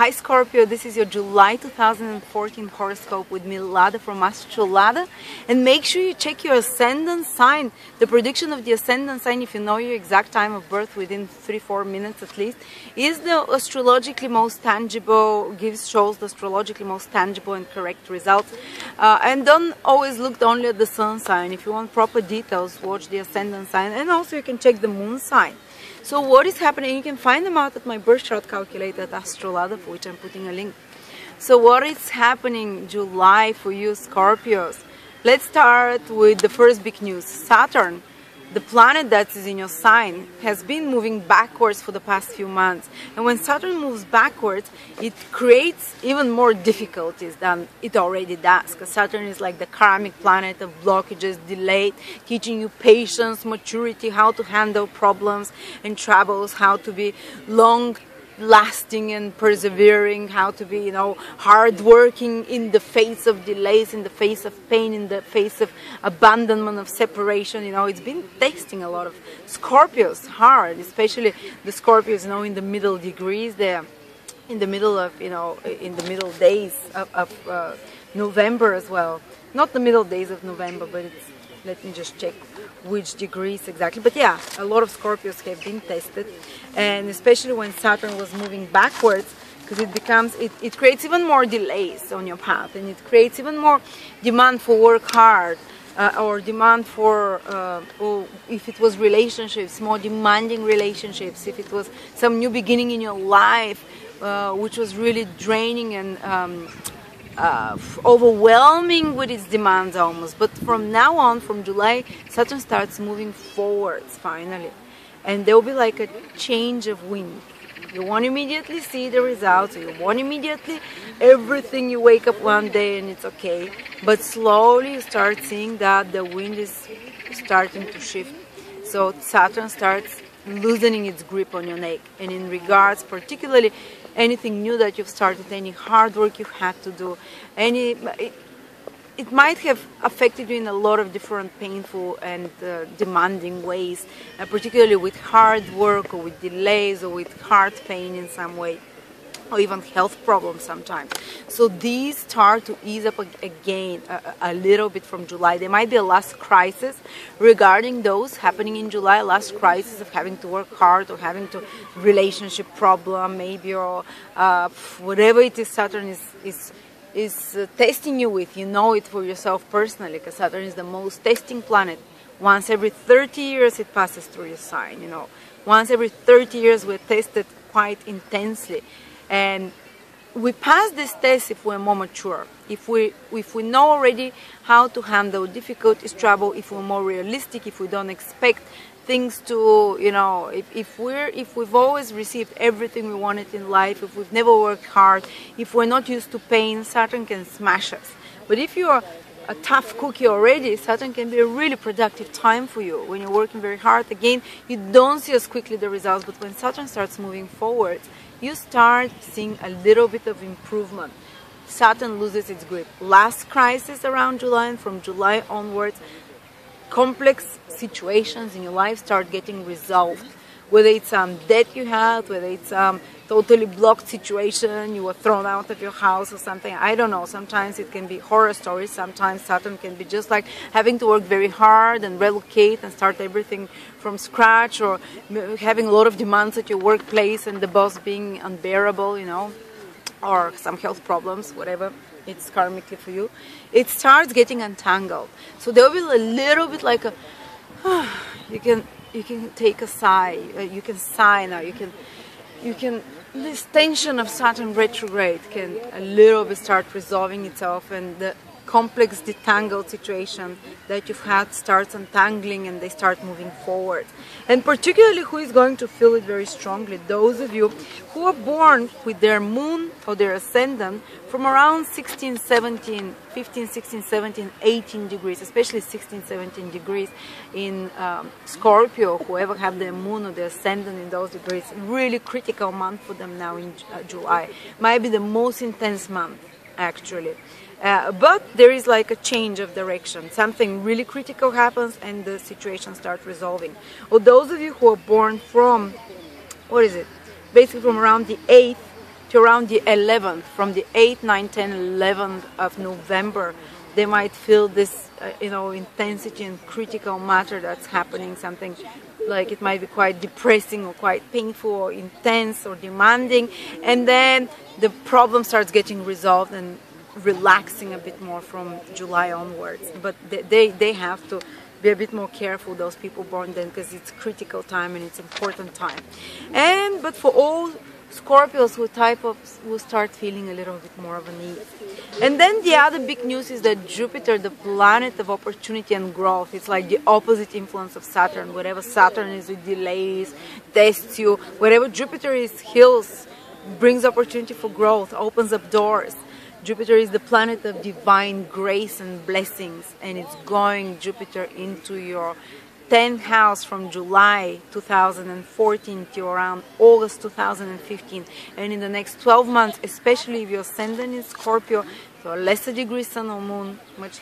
Hi Scorpio, this is your July 2014 horoscope with me, Lada from Astrolada. And make sure you check your ascendant sign. The prediction of the ascendant sign, if you know your exact time of birth within 3-4 minutes at least, is the astrologically most tangible, shows the astrologically most tangible and correct results. And don't always look only at the sun sign. If you want proper details, watch the ascendant sign, and also you can check the moon sign. So what is happening, you can find them out at my birth chart calculator at Astrolada, for which I'm putting a link. So what is happening July for you Scorpios? Let's start with the first big news. Saturn, the planet that is in your sign, has been moving backwards for the past few months. And when Saturn moves backwards, it creates even more difficulties than it already does. Because Saturn is like the karmic planet of blockages, delay, teaching you patience, maturity, how to handle problems and troubles, how to be long-lasting and persevering, how to be, hard-working in the face of delays, in the face of pain, in the face of abandonment, of separation. It's been testing a lot of Scorpios hard, especially the Scorpios, in the middle degrees there, in the middle of, in the middle days of November as well. Not the middle days of November, but it's, let me just check which degrees exactly. But yeah, a lot of Scorpios have been tested, and especially when Saturn was moving backwards, because it creates even more delays on your path, and it creates even more demand for work hard, or demand for, or if it was relationships, more demanding relationships, if it was some new beginning in your life, which was really draining and overwhelming with its demands almost. But from now on, from July, Saturn starts moving forwards finally, and there will be like a change of wind. You won't immediately see the results, you won't immediately everything, you wake up one day and it's okay, but slowly you start seeing that the wind is starting to shift. So Saturn starts loosening its grip on your neck, and in regards particularly anything new that you've started, any hard work you had to do, it might have affected you in a lot of different painful and demanding ways, particularly with hard work or with delays or with heart pain in some way, or even health problems sometimes. So these start to ease up again a little bit from July. There might be a last crisis regarding those happening in July, last crisis of having to work hard or having to relationship problem maybe, or whatever it is Saturn is testing you with. You know it for yourself personally, because Saturn is the most testing planet. Once every 30 years it passes through your sign, Once every 30 years we're tested quite intensely. And we pass this test if we're more mature, if we know already how to handle difficulties, trouble, if we're more realistic, if we don't expect things to, if we've always received everything we wanted in life, if we've never worked hard, if we're not used to pain, Saturn can smash us. But if you're a tough cookie already, Saturn can be a really productive time for you. When you're working very hard, again, you don't see as quickly the results, but when Saturn starts moving forward, you start seeing a little bit of improvement. Saturn loses its grip. Last crisis around July, and from July onwards, complex situations in your life start getting resolved. Whether it's debt you had, whether it's totally blocked situation, you were thrown out of your house or something, I don't know. Sometimes it can be horror stories. Sometimes Saturn can be just like having to work very hard and relocate and start everything from scratch, or having a lot of demands at your workplace and the boss being unbearable, or some health problems, whatever it's karmically for you. It starts getting untangled. So there will be a little bit like a, you can take a sigh, you can sigh now, you can, this tension of Saturn retrograde can a little bit start resolving itself, and the complex detangled situation that you've had starts untangling, and they start moving forward. And particularly who is going to feel it very strongly? Those of you who are born with their moon or their ascendant from around 16, 17, 15, 16, 17, 18 degrees, especially 16, 17 degrees in Scorpio, whoever have their moon or their ascendant in those degrees. Really critical month for them now in July. Might be the most intense month, actually. But there is like a change of direction. Something really critical happens and the situation starts resolving. Or those of you who are born from, basically from around the 8th to around the 11th, from the 8th, 9th, 10th, 11th of November, they might feel this, intensity and critical matter that's happening, something like it might be quite depressing or quite painful or intense or demanding, and then the problem starts getting resolved and relaxing a bit more from July onwards. But they have to be a bit more careful, those people born then, because it's critical time and it's important time. But for all Scorpios who start feeling a little bit more of a need. And then the other big news is that Jupiter, the planet of opportunity and growth, it's like the opposite influence of Saturn. Whatever Saturn is, it delays, tests you. Whatever Jupiter is, heals, brings opportunity for growth, opens up doors. Jupiter is the planet of divine grace and blessings, and it's going, Jupiter, into your 10th house from July 2014 to around August 2015, and in the next 12 months, especially if your ascendant is Scorpio, to a lesser degree Sun or Moon, much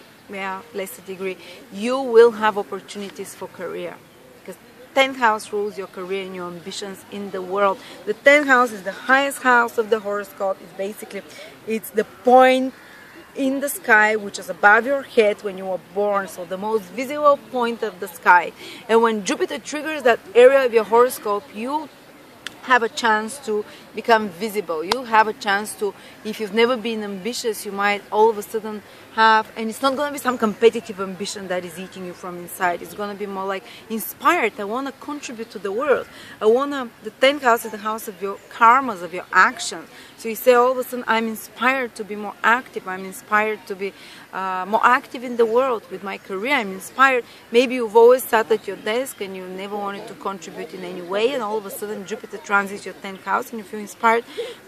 lesser degree, you will have opportunities for career. Because 10th house rules your career and your ambitions in the world. The 10th house is the highest house of the horoscope. It's the point in the sky which is above your head when you were born, so the most visible point of the sky. And when Jupiter triggers that area of your horoscope, you have a chance to become visible. You have a chance to, if you've never been ambitious, you might all of a sudden have, and it's not going to be some competitive ambition that is eating you from inside. It's going to be more like inspired. I want to contribute to the world. The 10th house is the house of your karmas, of your actions. So you say all of a sudden, I'm inspired to be more active. I'm inspired to be more active in the world with my career. I'm inspired. Maybe you've always sat at your desk and you never wanted to contribute in any way, and all of a sudden Jupiter transits your 10th house and you feel inspired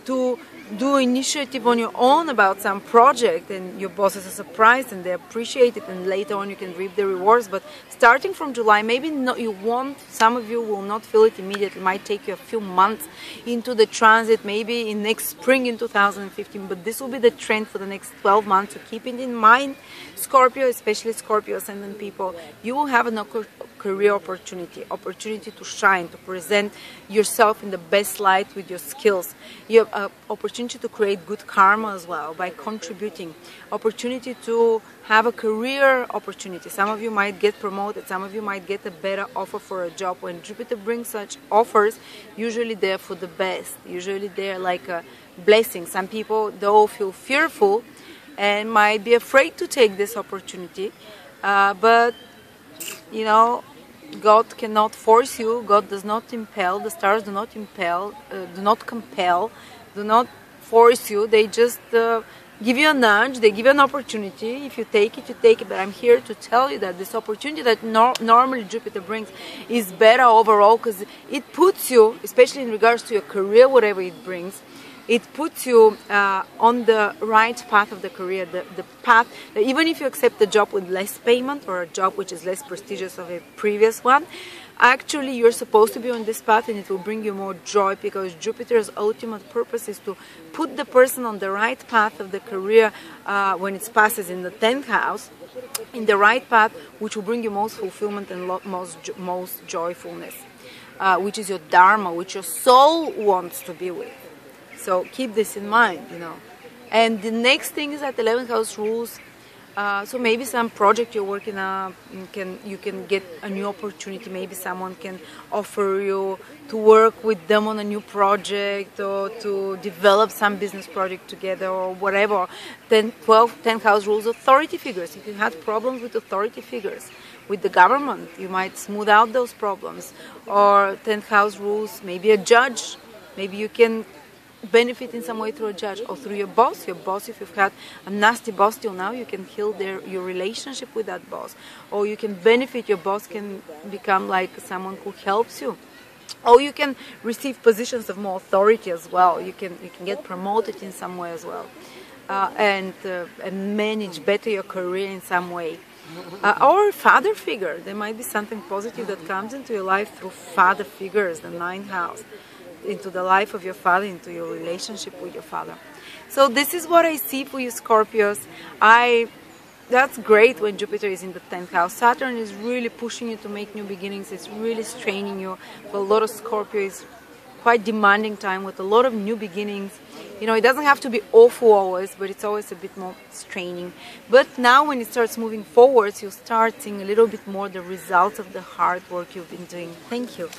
to do initiative on your own about some project, and your bosses are surprised and they appreciate it, and later on you can reap the rewards. But starting from July, maybe some of you will not feel it immediately. It might take you a few months into the transit, maybe in next spring in 2015, but this will be the trend for the next 12 months. So keep it in mind, Scorpio, especially Scorpio ascendant people. You will have a career opportunity to shine, to present yourself in the best light with your skills. You have an opportunity to create good karma as well by contributing. Opportunity to have a career opportunity. Some of you might get promoted, some of you might get a better offer for a job. When Jupiter brings such offers, usually they're for the best. Usually they're like a blessing. Some people, though, feel fearful and might be afraid to take this opportunity, but God cannot force you. God does not impel. The stars do not impel, do not compel, do not force you. They just give you a nudge. They give you an opportunity. If you take it, you take it. But I'm here to tell you that this opportunity that normally Jupiter brings is better overall, because it puts you, especially in regards to your career, whatever it brings, it puts you on the right path of the career, the path that even if you accept a job with less payment or a job which is less prestigious of a previous one, actually you're supposed to be on this path, and it will bring you more joy, because Jupiter's ultimate purpose is to put the person on the right path of the career when it passes in the 10th house, in the right path, which will bring you most fulfillment and most joyfulness, which is your dharma, which your soul wants to be with. So keep this in mind, And the next thing is that 11th house rules. So maybe some project you're working on, you can get a new opportunity. Maybe someone can offer you to work with them on a new project, or to develop some business project together, or whatever. 10th house rules authority figures. If you had problems with authority figures, with the government, you might smooth out those problems. Or 10th house rules, maybe a judge. Maybe you can benefit in some way through a judge, or through your boss. If you've had a nasty boss till now, you can heal your relationship with that boss, or you can benefit. Your boss can become like someone who helps you, or you can receive positions of more authority as well. You can get promoted in some way as well, and manage better your career in some way. Or father figure. There might be something positive that comes into your life through father figures, the 9th house, into the life of your father, into your relationship with your father. So this is what I see for you, Scorpios. That's great when Jupiter is in the 10th house. Saturn is really pushing you to make new beginnings. It's really straining you. For a lot of Scorpio, it's quite demanding time with a lot of new beginnings. You know, it doesn't have to be awful always, but it's always a bit more straining. But now when it starts moving forwards, you'll start seeing a little bit more the results of the hard work you've been doing. Thank you.